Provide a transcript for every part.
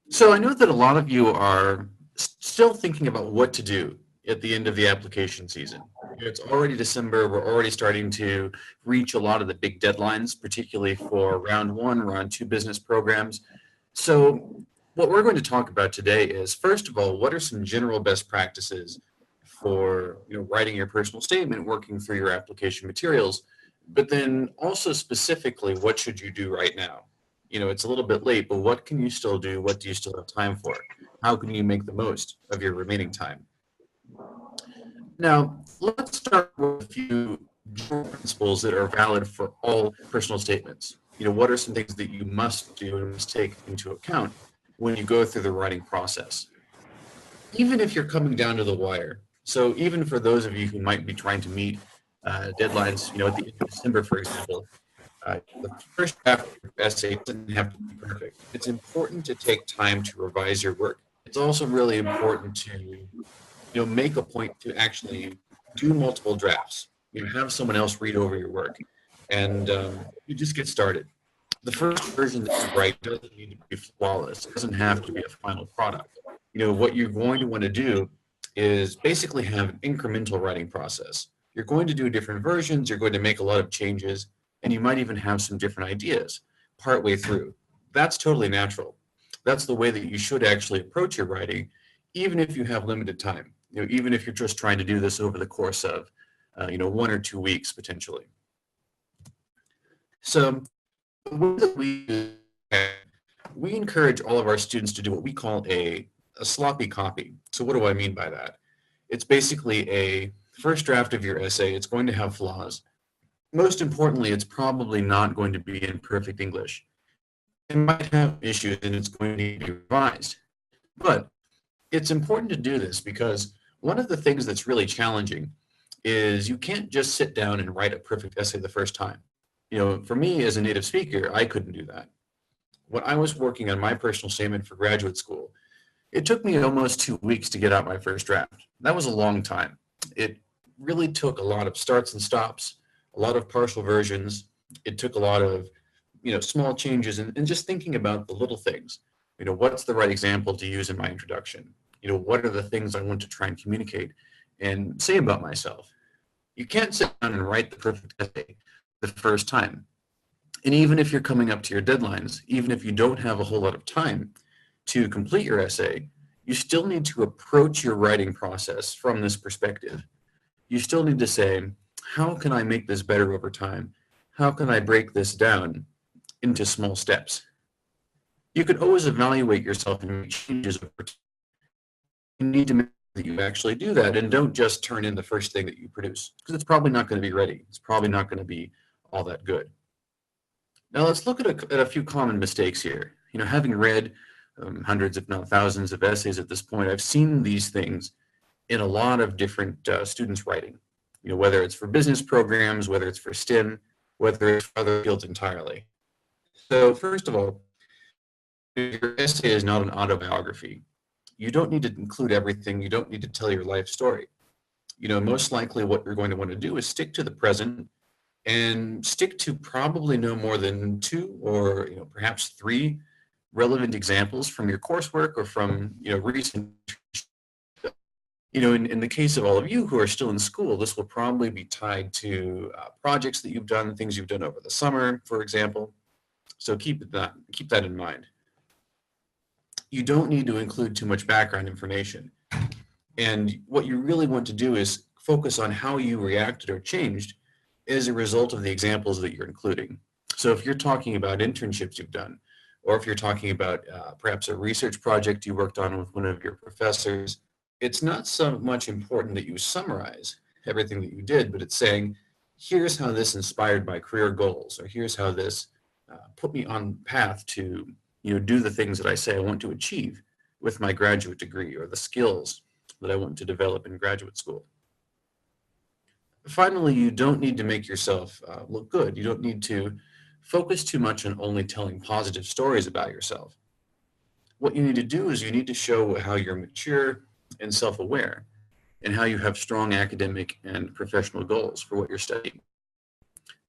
So I know that a lot of you are still thinking about what to do at the end of the application season. It's already December. We're already starting to reach a lot of the big deadlines, particularly for round one, round two business programs. So what we're going to talk about today is, first of all, what are some general best practices for writing your personal statement, working through your application materials, but then also specifically, what should you do right now? It's a little bit late, but what can you still do? What do you still have time for? How can you make the most of your remaining time? Now, let's start with a few general principles that are valid for all personal statements. What are some things that you must do and must take into account when you go through the writing process? Even if you're coming down to the wire. So even for those of you who might be trying to meet deadlines, at the end of December, for example, the first draft of your essay doesn't have to be perfect. It's important to take time to revise your work. It's also really important to, make a point to actually do multiple drafts. Have someone else read over your work, and you just get started. The first version that you write doesn't need to be flawless. It doesn't have to be a final product. What you're going to want to do is basically have an incremental writing process. You're going to do different versions, you're going to make a lot of changes, and you might even have some different ideas partway through. That's totally natural. That's the way that you should actually approach your writing, even if you have limited time. Even if you're just trying to do this over the course of, 1 or 2 weeks potentially. So the way that we encourage all of our students to do what we call a sloppy copy. So what do I mean by that? It's basically a first draft of your essay. It's going to have flaws. Most importantly, it's probably not going to be in perfect English. It might have issues and it's going to need to be revised. But it's important to do this because one of the things that's really challenging is you can't just sit down and write a perfect essay the first time. For me as a native speaker, I couldn't do that. When I was working on my personal statement for graduate school, it took me almost 2 weeks to get out my first draft. That was a long time. It really took a lot of starts and stops, a lot of partial versions. It took a lot of, small changes and just thinking about the little things. What's the right example to use in my introduction? What are the things I want to try and communicate and say about myself? You can't sit down and write the perfect essay the first time. And even if you're coming up to your deadlines, even if you don't have a whole lot of time to complete your essay, you still need to approach your writing process from this perspective. You still need to say, how can I make this better over time? How can I break this down into small steps? You can always evaluate yourself and make changes over time. You need to make sure that you actually do that and don't just turn in the first thing that you produce because it's probably not going to be ready. It's probably not going to be all that good. Now let's look at a few common mistakes here. Having read hundreds, if not thousands, of essays at this point, I've seen these things in a lot of different students' writing. Whether it's for business programs, whether it's for STEM, whether it's for other fields entirely. So first of all, your essay is not an autobiography. You don't need to include everything. You don't need to tell your life story. Most likely what you're going to want to do is stick to the present and stick to probably no more than two or perhaps three relevant examples from your coursework or from recent. In the case of all of you who are still in school, this will probably be tied to projects that you've done, things you've done over the summer, for example. So keep that in mind. You don't need to include too much background information. And what you really want to do is focus on how you reacted or changed as a result of the examples that you're including. So if you're talking about internships you've done, or if you're talking about perhaps a research project you worked on with one of your professors, it's not so much important that you summarize everything that you did, but it's saying, here's how this inspired my career goals, or here's how this put me on path to do the things that I say I want to achieve with my graduate degree, or the skills that I want to develop in graduate school. Finally, you don't need to make yourself look good. You don't need to focus too much on only telling positive stories about yourself. What you need to do is you need to show how you're mature and self-aware and how you have strong academic and professional goals for what you're studying.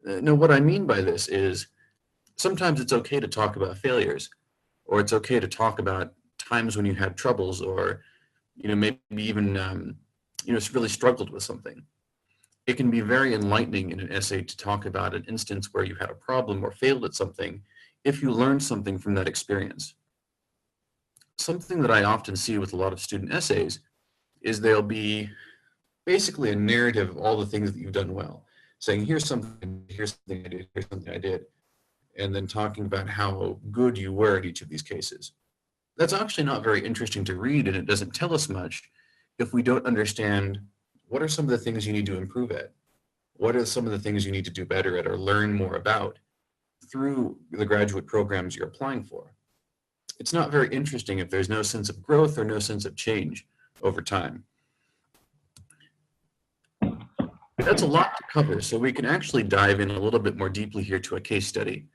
Now, what I mean by this is sometimes it's okay to talk about failures, or it's okay to talk about times when you had troubles, or maybe even really struggled with something. It can be very enlightening in an essay to talk about an instance where you had a problem or failed at something if you learned something from that experience. Something that I often see with a lot of student essays is there'll be basically a narrative of all the things that you've done well, saying here's something I did, here's something I did, and then talking about how good you were at each of these cases. That's actually not very interesting to read, and it doesn't tell us much if we don't understand what are some of the things you need to improve at. What are some of the things you need to do better at or learn more about through the graduate programs you're applying for. It's not very interesting if there's no sense of growth or no sense of change over time. That's a lot to cover, so we can actually dive in a little bit more deeply here to a case study.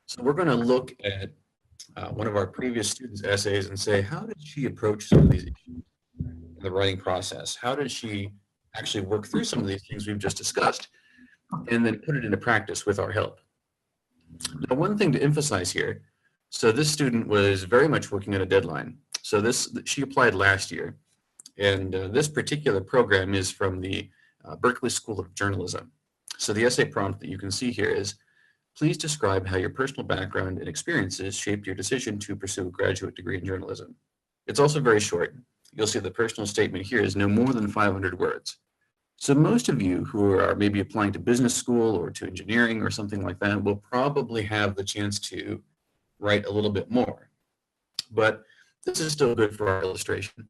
So we're going to look at one of our previous students' essays and say, how did she approach some of these issues in the writing process? How did she actually work through some of these things we've just discussed and then put it into practice with our help? Now, one thing to emphasize here, so this student was very much working on a deadline. So she applied last year, and this particular program is from the Berkeley School of Journalism. So the essay prompt that you can see here is, please describe how your personal background and experiences shaped your decision to pursue a graduate degree in journalism. It's also very short. You'll see the personal statement here is no more than 500 words. So most of you who are maybe applying to business school or to engineering or something like that will probably have the chance to write a little bit more. But this is still good for our illustration.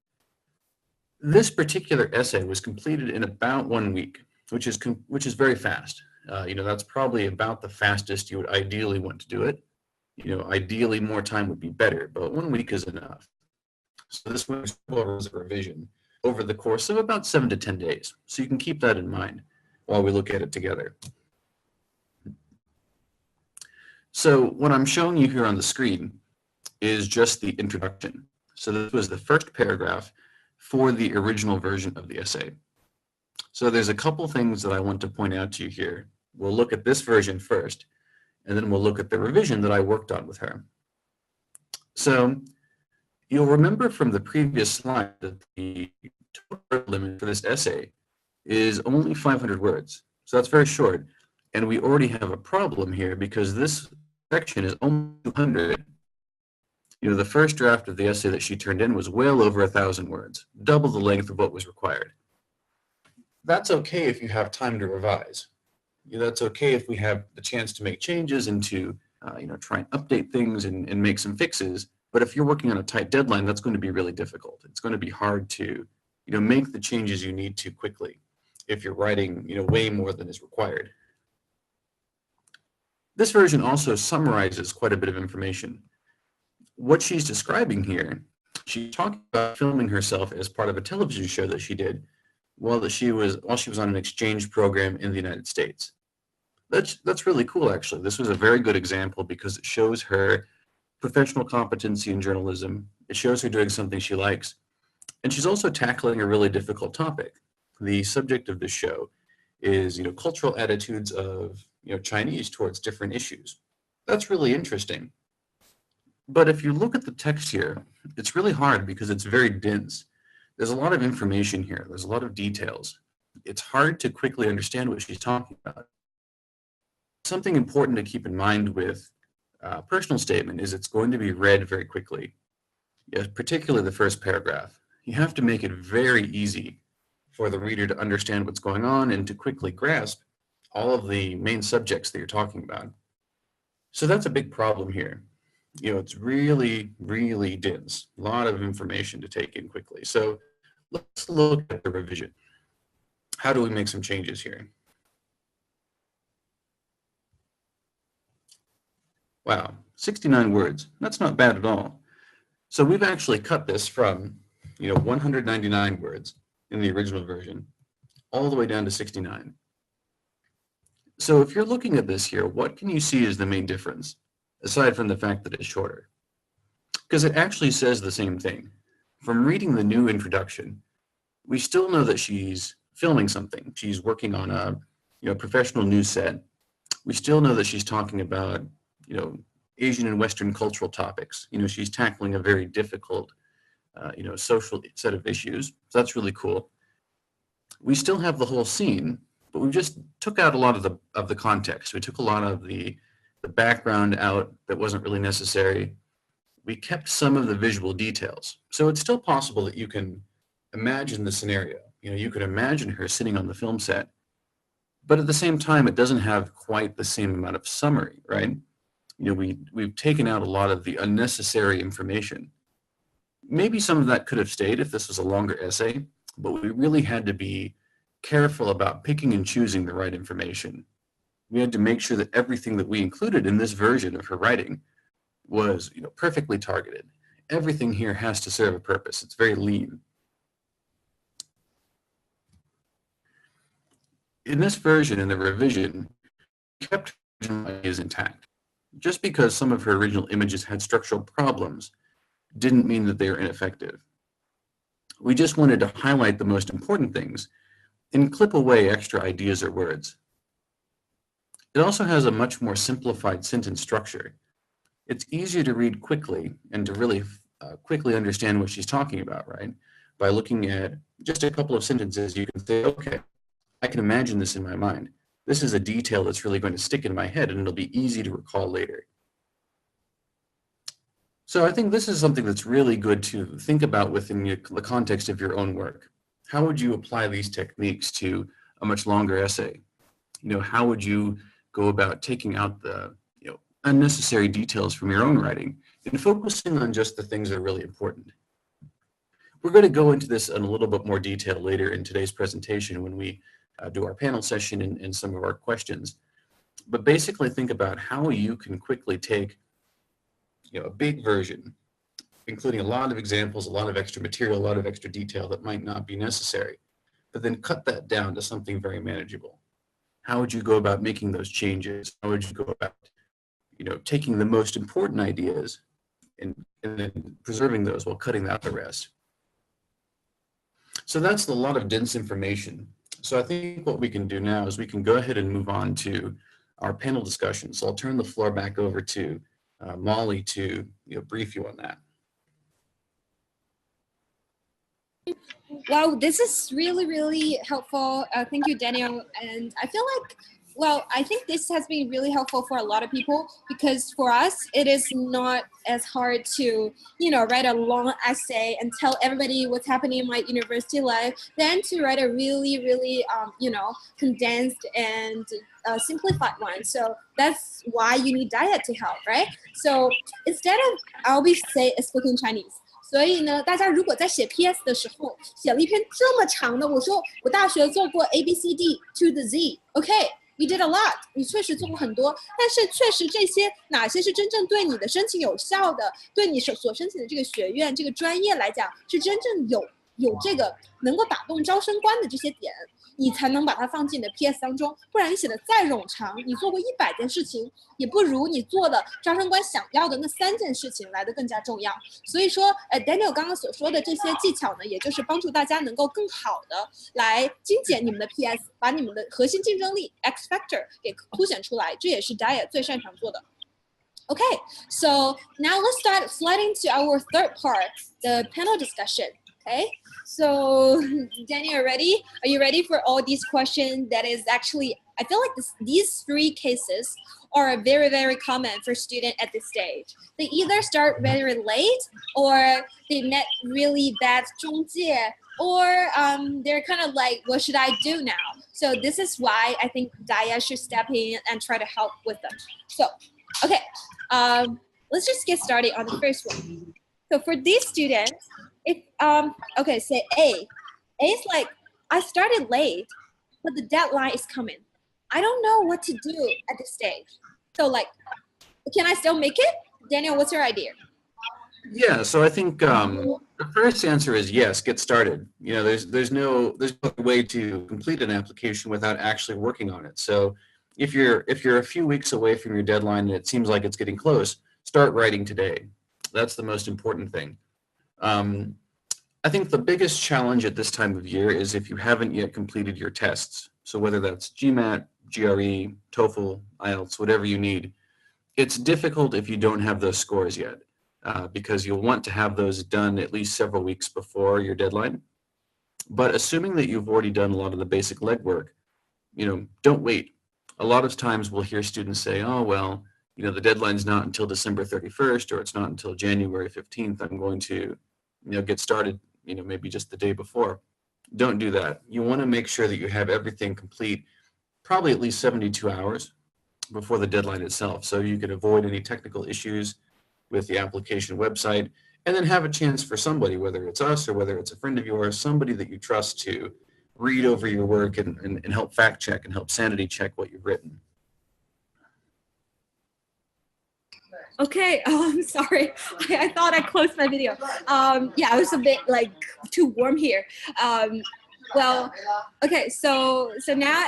This particular essay was completed in about 1 week, which is very fast. That's probably about the fastest you would ideally want to do it. Ideally more time would be better, but 1 week is enough. So this was a revision over the course of about 7 to 10 days. So you can keep that in mind while we look at it together. So what I'm showing you here on the screen is just the introduction. So this was the first paragraph for the original version of the essay. So there's a couple things that I want to point out to you here. We'll look at this version first, and then we'll look at the revision that I worked on with her. So you'll remember from the previous slide that the total limit for this essay is only 500 words. So that's very short. And we already have a problem here because this section is only 200. The first draft of the essay that she turned in was well over 1,000 words, double the length of what was required. That's okay if you have time to revise. That's okay if we have the chance to make changes and to try and update things and make some fixes. But if you're working on a tight deadline, that's going to be really difficult. It's going to be hard to make the changes you need to quickly if you're writing way more than is required. This version also summarizes quite a bit of information. What she's describing here, she's talking about filming herself as part of a television show that she did while she was on an exchange program in the United States. That's really cool, actually. This was a very good example because it shows her professional competency in journalism. It shows her doing something she likes. And she's also tackling a really difficult topic. The subject of this show is, cultural attitudes of, Chinese towards different issues. That's really interesting. But if you look at the text here, it's really hard because it's very dense. There's a lot of information here. There's a lot of details. It's hard to quickly understand what she's talking about. Something important to keep in mind with a personal statement is it's going to be read very quickly, particularly the first paragraph. You have to make it very easy for the reader to understand what's going on and to quickly grasp all of the main subjects that you're talking about. So that's a big problem here. It's really, really dense, a lot of information to take in quickly. So let's look at the revision. How do we make some changes here? Wow, 69 words. That's not bad at all. So we've actually cut this from 199 words in the original version all the way down to 69. So if you're looking at this here, what can you see as the main difference, aside from the fact that it's shorter? Because it actually says the same thing. From reading the new introduction, we still know that she's filming something. She's working on a professional news set. We still know that she's talking about Asian and Western cultural topics. She's tackling a very difficult social set of issues. So that's really cool. We still have the whole scene, but we just took out a lot of the context. We took a lot of the background out that wasn't really necessary. We kept some of the visual details. So it's still possible that you can imagine the scenario. You could imagine her sitting on the film set, but at the same time, it doesn't have quite the same amount of summary, right? We've taken out a lot of the unnecessary information. Maybe some of that could have stayed if this was a longer essay, but we really had to be careful about picking and choosing the right information. We had to make sure that everything that we included in this version of her writing was, perfectly targeted. Everything here has to serve a purpose. It's very lean. In this version, in the revision, we kept her original ideas intact. Just because some of her original images had structural problems didn't mean that they were ineffective. We just wanted to highlight the most important things and clip away extra ideas or words. It also has a much more simplified sentence structure. It's easier to read quickly and to really quickly understand what she's talking about, right? By looking at just a couple of sentences, you can say, okay, I can imagine this in my mind. This is a detail that's really going to stick in my head and it'll be easy to recall later. So I think this is something that's really good to think about within the context of your own work. How would you apply these techniques to a much longer essay? How would you go about taking out the unnecessary details from your own writing and focusing on just the things that are really important? We're going to go into this in a little bit more detail later in today's presentation when we do our panel session and some of our questions. But basically think about how you can quickly take a big version, including a lot of examples, a lot of extra material, a lot of extra detail that might not be necessary, but then cut that down to something very manageable. How would you go about making those changes? How would you go about taking the most important ideas and then preserving those while cutting out the rest? So that's a lot of dense information. So I think what we can do now is we can go ahead and move on to our panel discussion. So I'll turn the floor back over to Molly to brief you on that. Wow, this is really, really helpful. Thank you, Daniel. And I feel like, I think this has been really helpful for a lot of people because for us, it is not as hard to, write a long essay and tell everybody what's happening in my university life than to write a really, really, condensed and simplified one. So that's why you need diet to help, right? So instead of, I'll be speaking Chinese. 所以呢，大家如果在写 PS 的时候写了一篇这么长的，我说我大学做过 ABCD to the Z，OK，you did a lot， 你确实做过很多，但是确实这些哪些是真正对你的申请有效的，对你所申请的这个学院、这个专业来讲，是真正有这个能够打动招生官的这些点，你才能把它放进你的 PS 当中，不然你写的再冗长，你做过100件事情，也不如你做的招生官想要的那3件事情来的更加重要。所以说，Daniel 刚刚所说的这些技巧呢，也就是帮助大家能够更好的来精简你们的 PS， 把你们的核心竞争力 X factor 给凸显出来，这也是 Diet 最擅长做的。Okay, so now let's start sliding to our third part, the panel discussion. Okay, so Daniel, ready? Are you ready for all these questions? That is actually, I feel like these 3 cases are very, very common for students at this stage. They either start very late or they met really bad 中介 or they're kind of like, what should I do now? So this is why I think Daya should step in and try to help with them. So, okay, let's just get started on the first one. So for these students, if okay, say A is like, I started late, but the deadline is coming. I don't know what to do at this stage. So like, can I still make it? Daniel, what's your idea? Yeah, so I think the first answer is yes, get started. There's no way to complete an application without actually working on it. So if you're a few weeks away from your deadline and it seems like it's getting close, start writing today. That's the most important thing. I think the biggest challenge at this time of year is if you haven't yet completed your tests. So whether that's GMAT, GRE, TOEFL, IELTS, whatever you need, it's difficult if you don't have those scores yet. because you'll want to have those done at least several weeks before your deadline. But assuming that you've already done a lot of the basic legwork, don't wait. A lot of times we'll hear students say, oh, well, the deadline's not until December 31st, or it's not until January 15th. I'm going to, get started, maybe just the day before. Don't do that. You want to make sure that you have everything complete, probably at least 72 hours before the deadline itself, so you can avoid any technical issues with the application website, and then have a chance for somebody, whether it's us or whether it's a friend of yours, somebody that you trust, to read over your work and help fact check and help sanity check what you've written. Okay, sorry, I thought I closed my video. Yeah, it was a bit too warm here. Well, okay, so now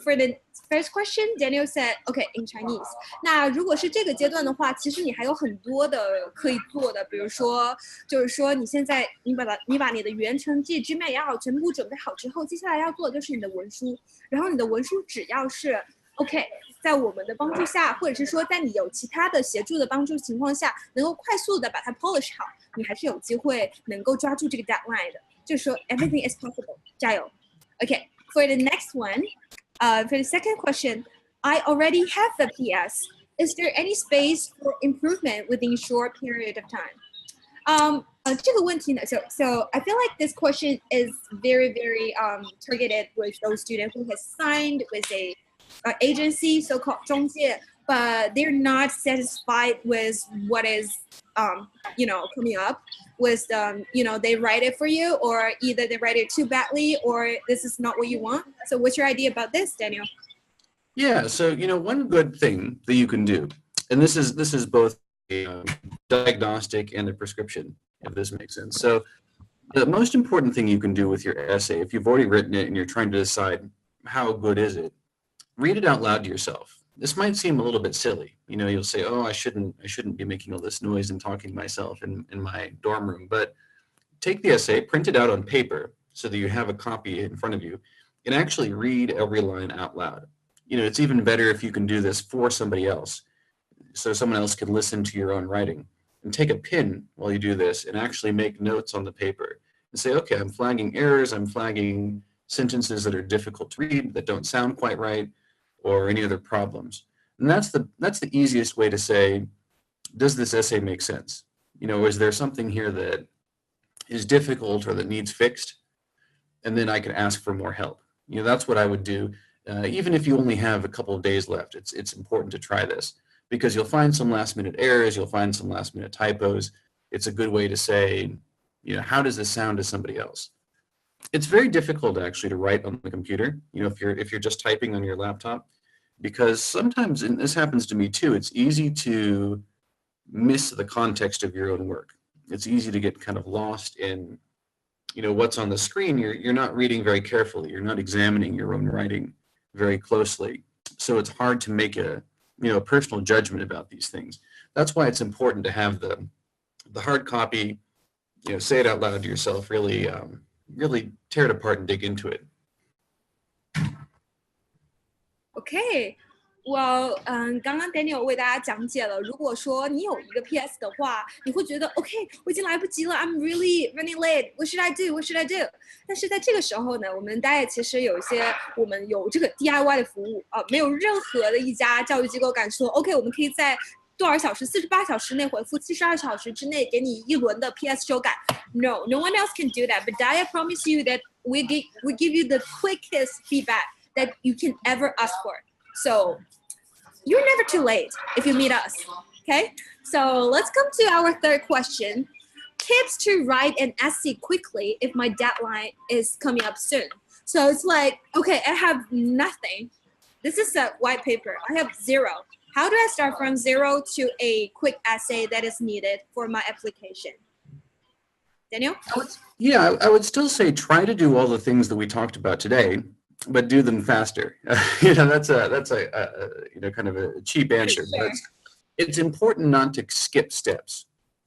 for the first question, Daniel said, okay, in Chinese. 那如果是这个阶段的话，其实你还有很多的可以做的，比如说，就是说你现在你把你的原成绩、GMAT 也好，全部准备好之后，接下来要做的就是你的文书。然后你的文书只要是 OK， 在我们的帮助下，或者是说在你有其他的协助的帮助情况下，能够快速的把它 polish 好，你还是有机会能够抓住这个 deadline 的。就是说 everything is possible， 加油。Okay, for the next one. For the second question, I already have the PS. Is there any space for improvement within a short period of time? 这个问题呢 so I feel like this question is very, very targeted with those students who has signed with a agency, so-called 中介, but they're not satisfied with what is coming up with they write it for you, or either they write it too badly, or this is not what you want. So what's your idea about this, Daniel? Yeah, so one good thing that you can do, and this is both a diagnostic and a prescription, if this makes sense. So the most important thing you can do with your essay, if you've already written it and you're trying to decide how good is it, read it out loud to yourself. This might seem a little bit silly. You'll say, oh, I shouldn't be making all this noise and talking to myself in my dorm room. But take the essay, print it out on paper so that you have a copy in front of you, and actually read every line out loud. It's even better if you can do this for somebody else, so someone else can listen to your own writing. And take a pen while you do this and actually make notes on the paper and say, okay, I'm flagging errors, I'm flagging sentences that are difficult to read, that don't sound quite right, or any other problems. And that's the easiest way to say, does this essay make sense? Is there something here that is difficult or that needs fixed? And then I can ask for more help. That's what I would do. Even if you only have a couple of days left, it's important to try this, because you'll find some last minute errors, you'll find some last minute typos. It's a good way to say, how does this sound to somebody else? It's very difficult actually to write on the computer, if you're just typing on your laptop, because sometimes, and this happens to me too, it's easy to miss the context of your own work. It's easy to get kind of lost in, what's on the screen. You're not reading very carefully. You're not examining your own writing very closely. So it's hard to make a personal judgment about these things. That's why it's important to have the hard copy, say it out loud to yourself, really tear it apart and dig into it. Okay, well, 刚刚 Daniel 为大家讲解了，如果说你有一个 PS 的话，你会觉得 OK， 我已经来不及了 ，I'm really running late. What should I do? What should I do? 但是在这个时候呢，我们大家其实有一些，我们有这个 DIY 的服务没有任何的一家教育机构敢说 OK， 我们可以在多少小时，48小时内回复，72小时之内给你一轮的 PS 修改。No one else can do that. But I promise you that we give you the quickest feedback that you can ever ask for. So you're never too late if you meet us. Okay. So let's come to our third question. Tips to write an essay quickly if my deadline is coming up soon. So it's like, okay, I have nothing. This is a white paper. I have zero. How do I start from zero to a quick essay that is needed for my application? Daniel? I would still say try to do all the things that we talked about today, but do them faster. That's a kind of a cheap answer. Sure. But it's important not to skip steps.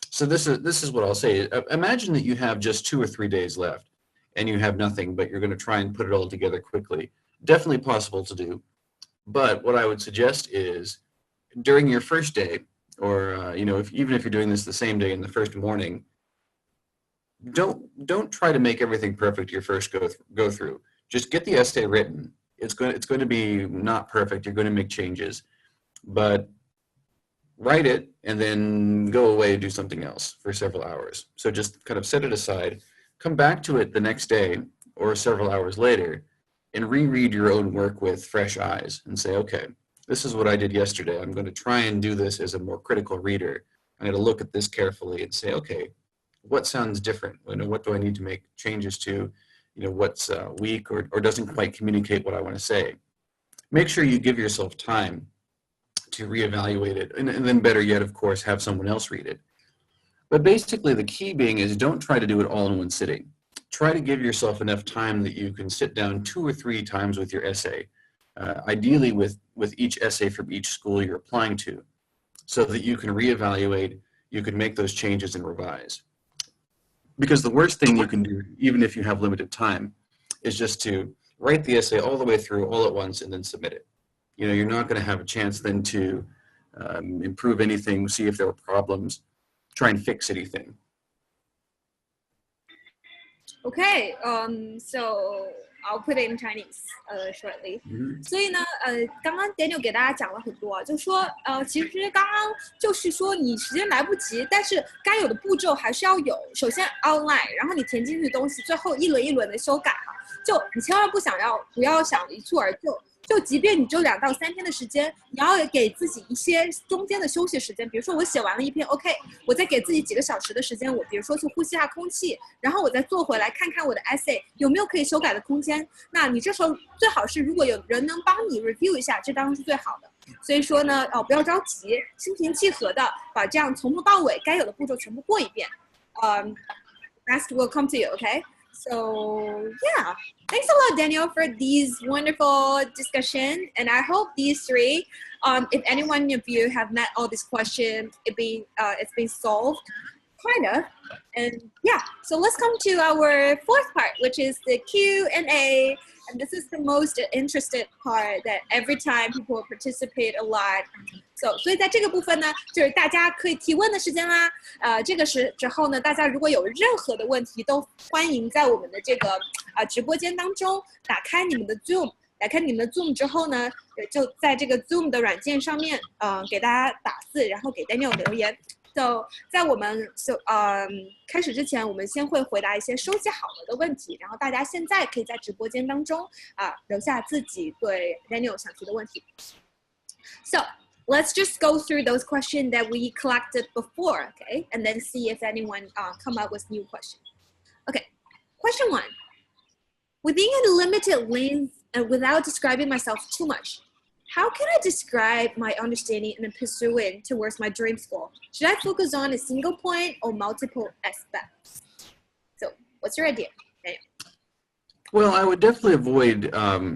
So this is what I'll say. Imagine that you have just 2 or 3 days left and you have nothing, but you're going to try and put it all together quickly. Definitely possible to do. But what I would suggest is during your first day, or even if you're doing this the same day in the first morning, don't try to make everything perfect your first go through. Just get the essay written. It's going to be not perfect. You're going to make changes, but write it and then go away and do something else for several hours. So just kind of set it aside, come back to it the next day or several hours later, and reread your own work with fresh eyes and say, okay, this is what I did yesterday. I'm going to try and do this as a more critical reader. I'm going to look at this carefully and say, okay, what sounds different? What do I need to make changes to? What's weak or doesn't quite communicate what I want to say? Make sure you give yourself time to reevaluate it, and then better yet, of course, have someone else read it. But basically, the key being is don't try to do it all in one sitting. Try to give yourself enough time that you can sit down 2 or 3 times with your essay, ideally with each essay from each school you're applying to, so that you can reevaluate, you can make those changes and revise. Because the worst thing you can do, even if you have limited time, is just to write the essay all the way through all at once and then submit it. You're not going to have a chance then to improve anything, see if there were problems, try and fix anything. Okay, so I'll put it in Chinese shortly. 所以呢，刚刚 Daniel 给大家讲了很多，就说其实刚刚就是说你时间来不及，但是该有的步骤还是要有。首先 outline， 然后你填进去的东西，最后一轮一轮的修改哈。就你千万不要想一蹴而就。就即便你只有2到3天的时间，你要给自己一些中间的休息时间。比如说我写完了一篇 OK， 我再给自己几个小时的时间，我比如说去呼吸下空气，然后我再坐回来看看我的 essay 有没有可以修改的空间。那你这时候最好是如果有人能帮你 review 一下，这当然是最好的。所以说呢，不要着急，心平气和的把这样从头到尾该有的步骤全部过一遍。Rest will come to you, okay? So yeah, thanks a lot, Daniel, for these wonderful discussion. And I hope these 3, if any one of you have met all these questions, it's been solved, kind of. And yeah, so let's come to our 4th part, which is the Q&A. And this is the most interested part that every time people participate a lot.所以在这个部分呢，就是大家可以提问的时间啦。这个时候呢，大家如果有任何的问题，都欢迎在我们的这个直播间当中打开你们的 Zoom。打开你们的 Zoom 之后呢，就在这个 Zoom 的软件上面，给大家打字，然后给 Daniel 留言。So 在我们开始之前，我们先会回答一些收集好了的问题，然后大家现在可以在直播间当中留下自己对 Daniel 想提的问题。So let's just go through those questions that we collected before, okay? And then see if anyone come up with new questions. Okay, question 1. Within a limited length and without describing myself too much, how can I describe my understanding and pursuing towards my dream school? Should I focus on a single point or multiple aspects? So what's your idea, Daniel? Well, I would definitely avoid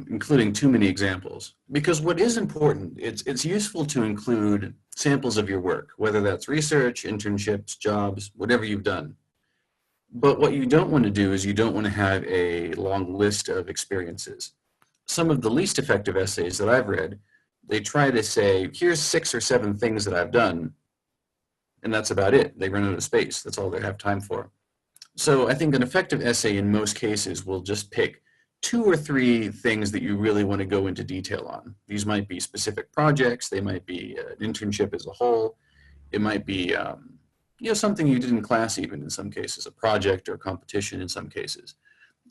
including too many examples, because what is important, it's useful to include samples of your work, whether that's research, internships, jobs, whatever you've done. But what you don't want to do is you don't want to have a long list of experiences. Some of the least effective essays that I've read, they try to say, here's 6 or 7 things that I've done, and that's about it. They run out of space. That's all they have time for. So I think an effective essay in most cases will just pick 2 or 3 things that you really want to go into detail on. These might be specific projects. They might be an internship as a whole. It might be something you did in class even in some cases, a project or competition in some cases.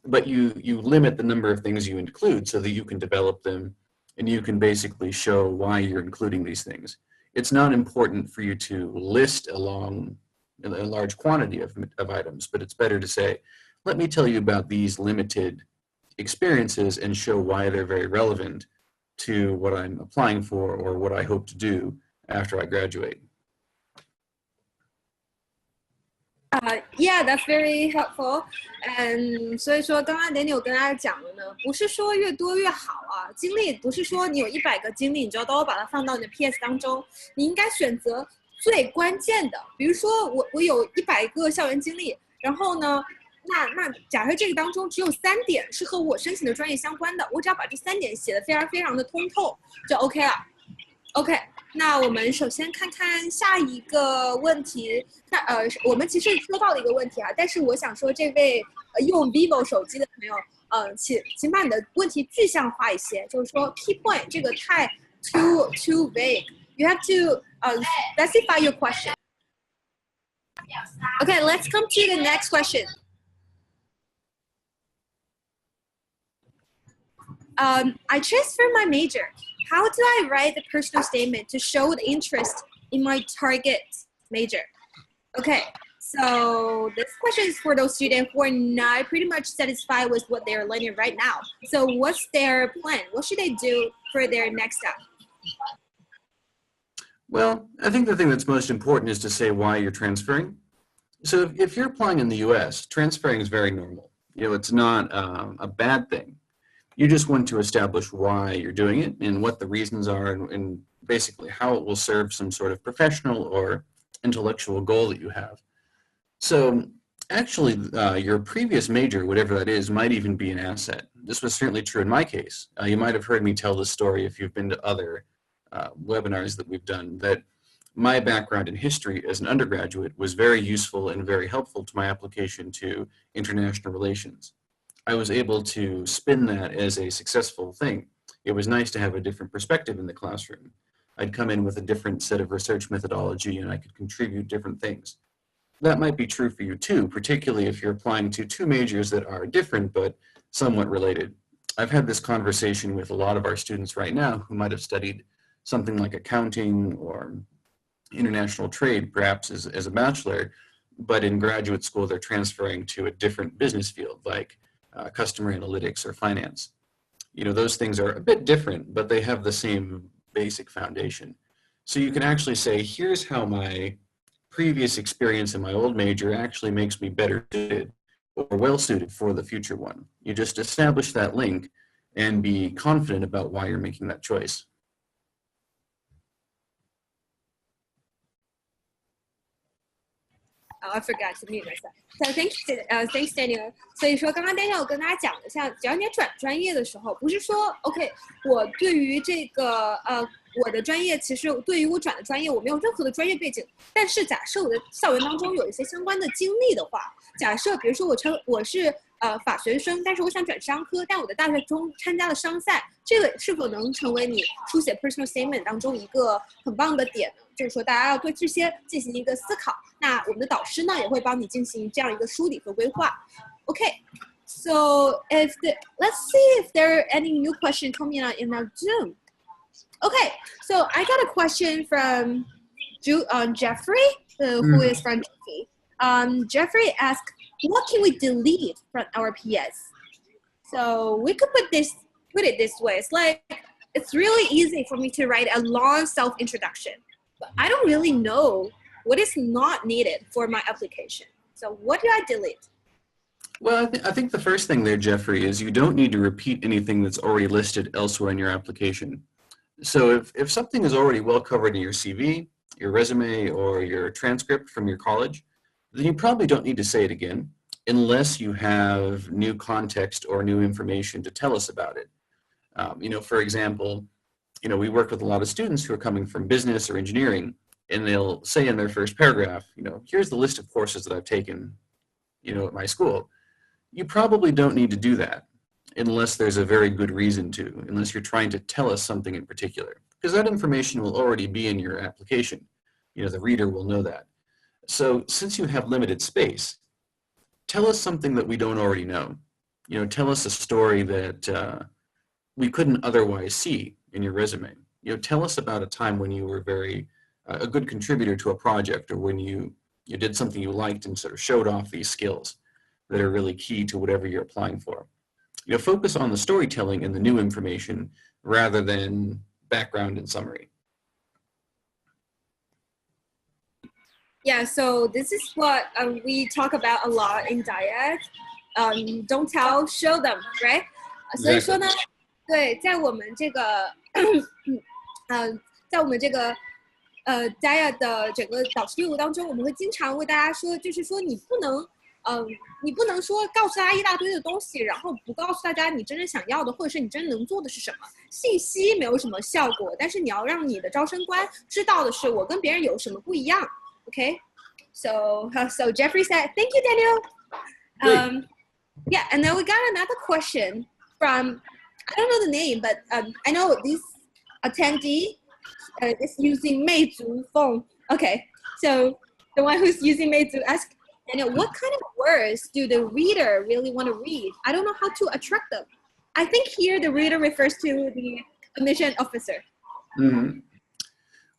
But you limit the number of things you include so that you can develop them and you can basically show why you're including these things. It's not important for you to list a large quantity of items, but it's better to say, let me tell you about these limited experiences and show why they're very relevant to what I'm applying for or what I hope to do after I graduate. Yeah, that's very helpful. And 所以说，刚刚 Daniel 跟大家讲的呢，不是说越多越好啊。经历不是说你有100个经历，你就都把它放到你的 PS 当中。你应该选择最关键的。比如说，我有100个校园经历，然后呢，那假设这个当中只有3点是和我申请的专业相关的，我只要把这3点写得非常非常的通透，就 OK 了。OK，那我们首先看看下一个问题。那我们其实说到了一个问题啊，但是我想说，这位用 vivo 手机的朋友，请把你的问题具象化一些，就是说 key point 这个太 too vague. You have to specify your question. Okay, let's come to the next question. I transferred my major. How do I write the personal statement to show the interest in my target major? Okay, so this question is for those students who are not pretty much satisfied with what they're learning right now. So what's their plan? What should they do for their next step? Well, I think the thing that's most important is to say why you're transferring. So if you're applying in the US, transferring is very normal. It's not a bad thing. You just want to establish why you're doing it and what the reasons are and basically how it will serve some sort of professional or intellectual goal that you have. So actually, your previous major, whatever that is, might even be an asset. This was certainly true in my case. You might have heard me tell this story if you've been to other webinars that we've done, that my background in history as an undergraduate was very useful and very helpful to my application to international relations. I was able to spin that as a successful thing. It was nice to have a different perspective in the classroom. I'd come in with a different set of research methodology and I could contribute different things. That might be true for you too, particularly if you're applying to two majors that are different but somewhat related. I've had this conversation with a lot of our students right now who might have studied something like accounting or international trade, perhaps as a bachelor, but in graduate school they're transferring to a different business field like customer analytics or finance. Those things are a bit different, but they have the same basic foundation. So you can actually say, here's how my previous experience in my old major actually makes me better suited or well suited for the future one. You just establish that link and be confident about why you're making that choice. Oh, I forgot to mute myself. So thanks Daniel. 所以说刚刚 Daniel 跟大家讲了，像只要你转专业的时候，不是说 OK， 我对于这个我的专业，其实对于我转的专业我没有任何的专业背景，但是假设我的校园当中有一些相关的经历的话，假设比如说我是法学生，但是我想转商科，但我的大学中参加了商赛，这个是否能成为你书写 personal statement 当中一个很棒的点呢？就是说大家要对这些进行一个思考，那我们的导师呢也会帮你进行这样一个梳理和规划。Okay, so let's see if there are any new questions coming out in our Zoom. Okay, so I got a question from Jeffrey, who is from JUFE. Jeffrey asked, what can we delete from our PS? So we could put it this way. It's like, it's really easy for me to write a long self-introduction, but I don't really know what is not needed for my application. So what do I delete? Well, I think the first thing there, Jeffrey, is you don't need to repeat anything that's already listed elsewhere in your application. So if something is already well covered in your CV, your resume, or your transcript from your college, then you probably don't need to say it again unless you have new context or new information to tell us about it. For example, we work with a lot of students who are coming from business or engineering, and they'll say in their first paragraph, here's the list of courses that I've taken, at my school. You probably don't need to do that unless there's a very good reason to, unless you're trying to tell us something in particular, because that information will already be in your application. The reader will know that. So since you have limited space, tell us something that we don't already know. Tell us a story that we couldn't otherwise see in your resume. Tell us about a time when you were a good contributor to a project, or when you did something you liked and sort of showed off these skills that are really key to whatever you're applying for. Focus on the storytelling and the new information rather than background and summary. Yeah, so this is what we talk about a lot in Diet. Don't tell, show them, right? 所以说呢，对，在我们这个Diet 的整个导师业务当中，我们会经常为大家说，就是说你不能你不能说告诉大家一大堆的东西，然后不告诉大家你真正想要的，或者是你真正能做的是什么。信息没有什么效果，但是你要让你的招生官知道的是我跟别人有什么不一样。Okay, so Jeffrey said, "Thank you, Daniel." Yeah, and then we got another question from I don't know the name, but I know this attendee is using 魅族 phone. Okay, so the one who's using 魅族asked Daniel, what kind of words do the reader really want to read? I don't know how to attract them. I think here the reader refers to the admission officer. Mm-hmm.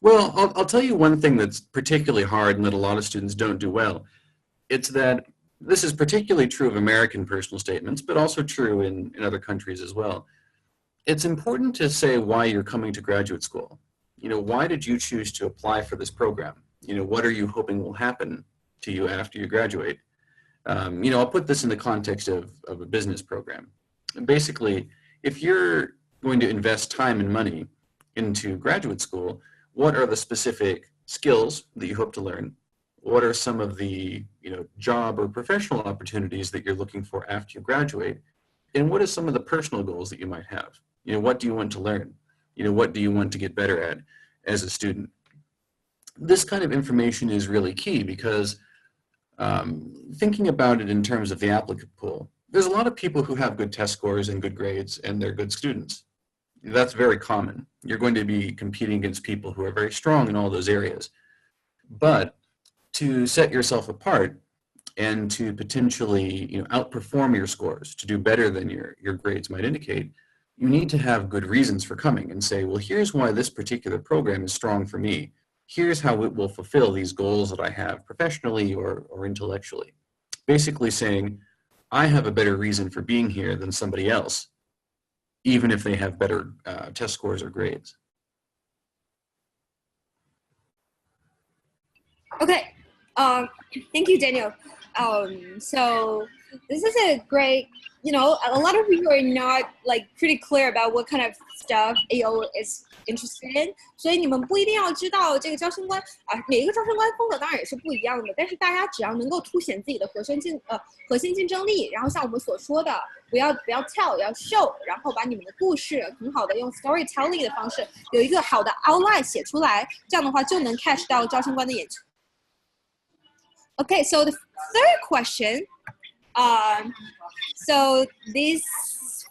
Well, I'll tell you one thing that's particularly hard and that a lot of students don't do well. It's that this is particularly true of American personal statements, but also true in other countries as well. It's important to say why you're coming to graduate school. Why did you choose to apply for this program? What are you hoping will happen to you after you graduate? I'll put this in the context of a business program. Basically, if you're going to invest time and money into graduate school, what are the specific skills that you hope to learn? What are some of the job or professional opportunities that you're looking for after you graduate? And what are some of the personal goals that you might have? What do you want to learn? What do you want to get better at as a student? This kind of information is really key because thinking about it in terms of the applicant pool, there's a lot of people who have good test scores and good grades and they're good students. That's very common. You're going to be competing against people who are very strong in all those areas. But to set yourself apart and to potentially outperform your scores, to do better than your grades might indicate, you need to have good reasons for coming and say, well, here's why this particular program is strong for me. Here's how it will fulfill these goals that I have professionally or intellectually. Basically saying, I have a better reason for being here than somebody else, even if they have better test scores or grades. Okay, thank you, Daniel. So this is a great, a lot of people are not pretty clear about what kind of stuff AO is interested in. 所以你们不一定要知道这个招生官每一个招生官风格当然也是不一样的，但是大家只要能够凸显自己的核心竞争力，然后像我们所说的，不要 tell， 要 show， 然后把你们的故事很好的用 storytelling 的方式有一个好的 outline 写出来，这样的话就能 catch 到招生官的眼球。Okay, so the third question, so this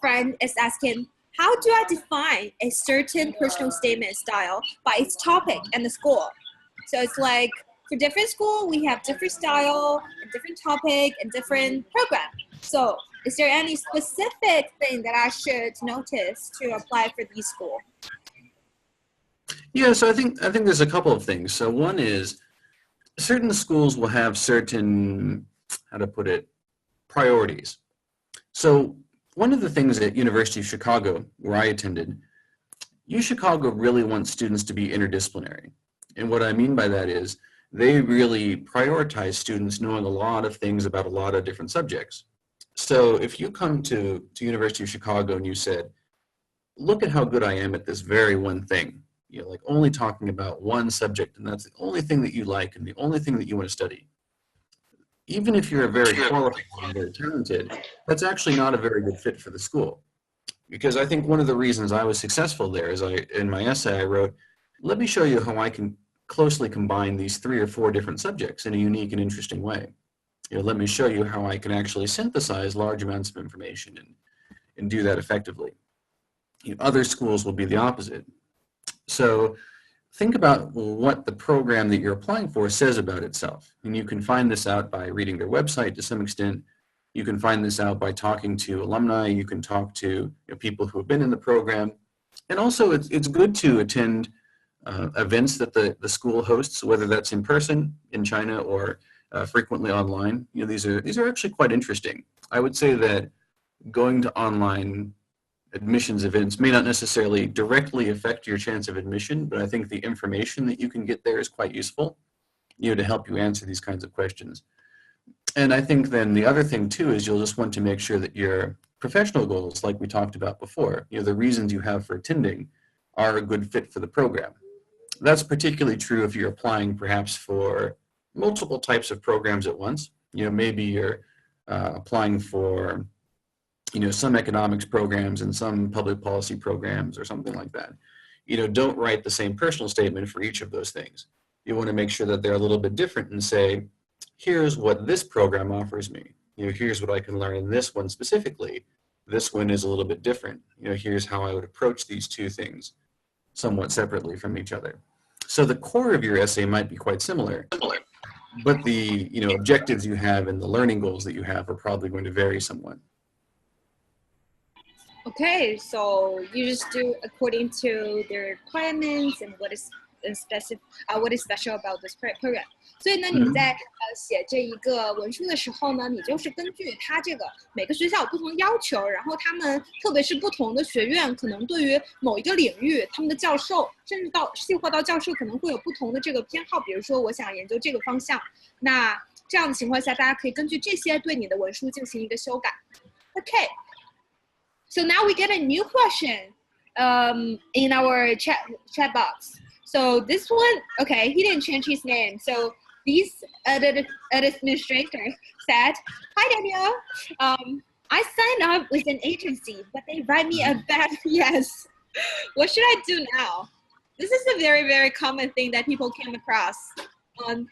friend is asking, how do I define a certain personal statement style by its topic and the school? So it's like for different school, we have different style, and different topic, and different program. So is there any specific thing that I should notice to apply for these school? Yeah, so I think there's a couple of things. So one is, certain schools will have certain, priorities. So one of the things at University of Chicago, where I attended, UChicago really wants students to be interdisciplinary. And what I mean by that is they really prioritize students knowing a lot of things about a lot of different subjects. So if you come to University of Chicago and you said, look at how good I am at this very one thing, only talking about one subject, and that's the only thing that you like and the only thing that you want to study. Even if you're very qualified and very talented, that's actually not a very good fit for the school. Because I think one of the reasons I was successful there is in my essay I wrote, let me show you how I can closely combine these 3 or 4 different subjects in a unique and interesting way. Let me show you how I can actually synthesize large amounts of information and do that effectively. Other schools will be the opposite. So think about what the program that you're applying for says about itself. And you can find this out by reading their website to some extent. You can find this out by talking to alumni. You can talk to people who have been in the program. And also it's good to attend events that the school hosts, whether that's in person in China or frequently online. These are actually quite interesting. I would say that going to online admissions events may not necessarily directly affect your chance of admission, but I think the information that you can get there is quite useful, to help you answer these kinds of questions. And I think then the other thing too is you'll just want to make sure that your professional goals, like we talked about before, the reasons you have for attending are a good fit for the program. That's particularly true if you're applying perhaps for multiple types of programs at once. Maybe you're applying for, some economics programs and some public policy programs or something like that. Don't write the same personal statement for each of those things. You want to make sure that they're a little bit different and say, here's what this program offers me. Here's what I can learn in this one specifically. This one is a little bit different. Here's how I would approach these two things somewhat separately from each other. So the core of your essay might be quite similar, but the objectives you have and the learning goals that you have are probably going to vary somewhat. Okay, so you just do according to their requirements and what is special about this program. 所以呢，你们在写这一个文书的时候呢，你就是根据它这个每个学校有不同的要求，然后他们特别是不同的学院，可能对于某一个领域，他们的教授甚至到细化到教授可能会有不同的这个偏好。比如说，我想研究这个方向，那这样的情况下，大家可以根据这些对你的文书进行一个修改。Okay, so now we get a new question in our chat box. So this one, okay, he didn't change his name. So this administrator said, "Hi Daniel, I signed up with an agency, but they write me a bad yes. What should I do now?" This is a very, very common thing that people came across.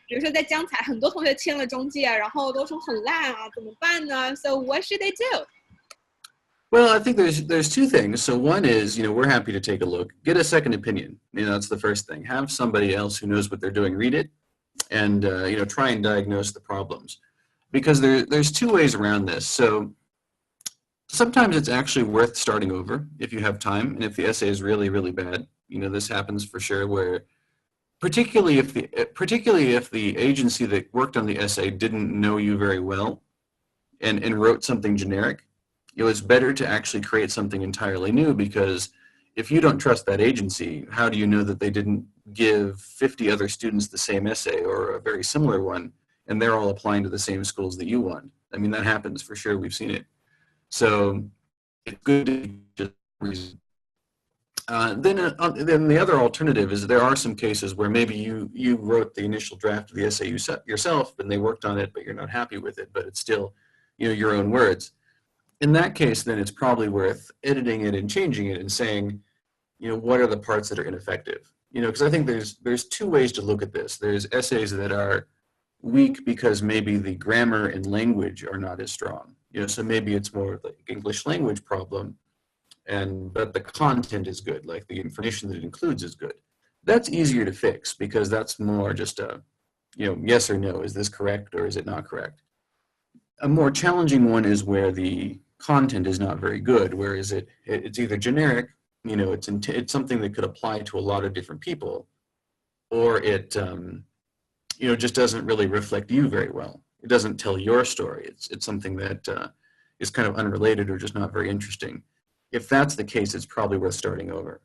比如说在江采，很多同学签了中介，然后都说很烂啊，怎么办呢？ So what should they do? Well, I think there's two things. So one is, we're happy to take a look, get a second opinion. That's the first thing. Have somebody else who knows what they're doing read it, and try and diagnose the problems, because there's two ways around this. So sometimes it's actually worth starting over if you have time, and if the essay is really, really bad. This happens for sure, where particularly if the agency that worked on the essay didn't know you very well and wrote something generic. It's better to actually create something entirely new, because if you don't trust that agency, how do you know that they didn't give 50 other students the same essay or a very similar one, and they're all applying to the same schools that you want? I mean, that happens for sure. We've seen it. So it's good to just reason. Then the other alternative is there are some cases where maybe you wrote the initial draft of the essay yourself, and they worked on it, but you're not happy with it, but it's still your own words. In that case, then it's probably worth editing it and changing it and saying, what are the parts that are ineffective? Because I think there's two ways to look at this. There's essays that are weak because maybe the grammar and language are not as strong. So maybe it's more like English language problem, but the content is good, like the information that it includes is good. That's easier to fix, because that's more just a, yes or no, is this correct or is it not correct? A more challenging one is where the content is not very good, whereas it's either generic, it's something that could apply to a lot of different people, or it just doesn't really reflect you very well. It doesn't tell your story. It's something that is kind of unrelated or just not very interesting. If that's the case, it's probably worth starting over.